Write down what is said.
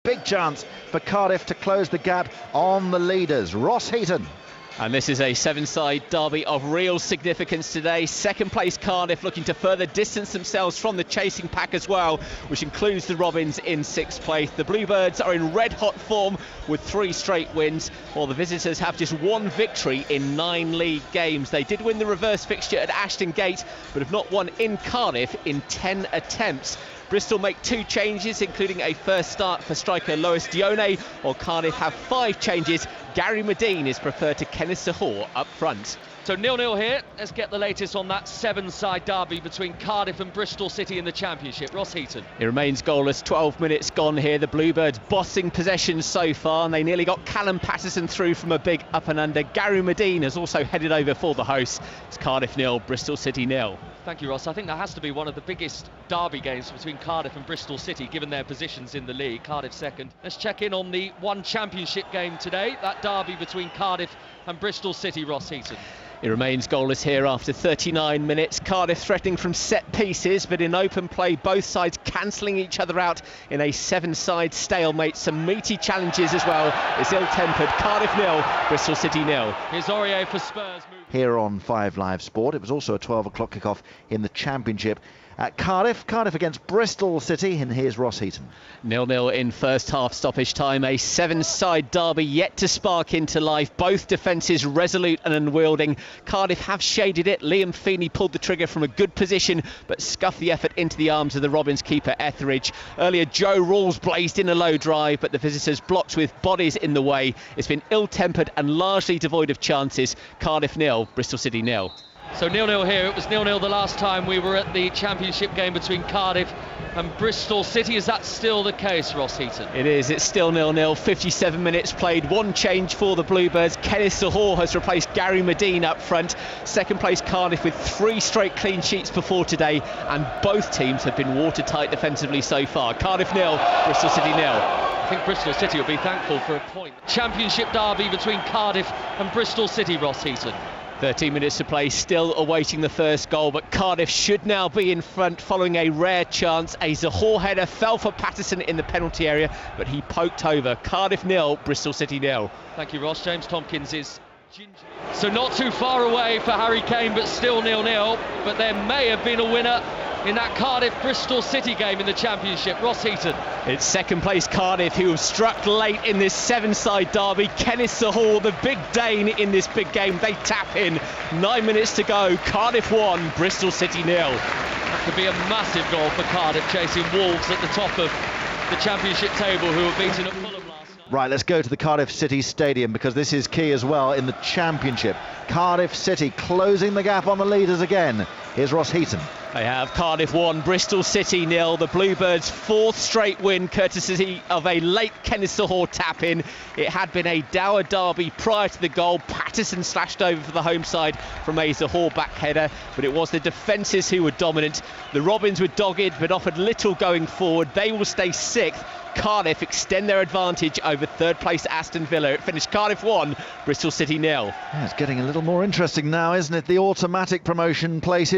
Big chance for Cardiff to close the gap on the leaders. Ross Heaton. And this is a seven-side derby of real significance today. Second place Cardiff looking to further distance themselves from the chasing pack as well, which includes the Robins in sixth place. The Bluebirds are in red-hot form with 3 straight wins, while the visitors have just 1 victory in 9 league games. They did win the reverse fixture at Ashton Gate, but have not won in Cardiff in 10 attempts. Bristol make 2 changes, including a first start for striker Lois Dione, while Cardiff have 5 changes. Gary Medine is preferred to Kenneth Sahor up front. So 0-0 here. Let's get the latest on that 7-side derby between Cardiff and Bristol City in the Championship. Ross Heaton. It remains goalless, 12 minutes gone here. The Bluebirds bossing possession so far, and they nearly got Callum Patterson through from a big up and under. Gary Medine has also headed over for the hosts. It's Cardiff 0, Bristol City 0. Thank you, Ross. I think that has to be one of the biggest derby games between Cardiff and Bristol City, given their positions in the league. Cardiff second. Let's check in on the one Championship game today, that derby between Cardiff and Bristol City. Ross Heaton. It remains goalless here after 39 minutes. Cardiff threatening from set pieces, but in open play, both sides cancelling each other out in a 7-side stalemate. Some meaty challenges as well. It's ill-tempered. Cardiff 0, Bristol City 0. Here's Aurier for Spurs. Here on 5 Live Sport. It was also a 12 o'clock kickoff in the Championship at Cardiff against Bristol City, and here's Ross Heaton. 0-0 in first half stoppage time. A 7-side derby yet to spark into life. Both defences resolute and unwielding. Cardiff have shaded it. Liam Feeney pulled the trigger from a good position, but scuffed the effort into the arms of the Robins keeper Etheridge. Earlier, Joe Rawls blazed in a low drive, but the visitors blocked with bodies in the way. It's been ill-tempered and largely devoid of chances. Cardiff 0, Bristol City 0. So 0-0 here. It was 0-0 the last time we were at the Championship game between Cardiff and Bristol City. Is that still the case, Ross Heaton? It is. It's still 0-0. 57 minutes played. 1 change for the Bluebirds. Kenneth Sahor has replaced Gary Medine up front. Second place Cardiff with 3 straight clean sheets before today, and both teams have been watertight defensively so far. Cardiff 0, Bristol City 0. I think Bristol City will be thankful for a point. Championship derby between Cardiff and Bristol City, Ross Heaton. 13 minutes to play, still awaiting the first goal, but Cardiff should now be in front following a rare chance. A Sahor header fell for Patterson in the penalty area, but he poked over. Cardiff 0, Bristol City 0. Thank you, Ross. James Tompkins is ginger. So not too far away for Harry Kane, but still 0-0. But there may have been a winner in that Cardiff-Bristol City game in the Championship. Ross Heaton. It's second place Cardiff, who have struck late in this 7-side derby. Kenneth Sahor, the big Dane in this big game. They tap in. 9 minutes to go. Cardiff 1, Bristol City 0. That could be a massive goal for Cardiff, chasing Wolves at the top of the Championship table, who were beaten at Fulham last night. Right, let's go to the Cardiff City Stadium, because this is key as well in the Championship. Cardiff City closing the gap on the leaders again. Here's Ross Heaton. They have Cardiff 1, Bristol City 0. The Bluebirds' 4th straight win, courtesy of a late Kenneth Sahor tap-in. It had been a dour derby prior to the goal. Patterson slashed over for the home side from a Sahor back header, but it was the defences who were dominant. The Robins were dogged, but offered little going forward. They will stay 6th. Cardiff extend their advantage over 3rd place Aston Villa. It finished Cardiff 1, Bristol City 0. Yeah, it's getting a little more interesting now, isn't it? The automatic promotion places.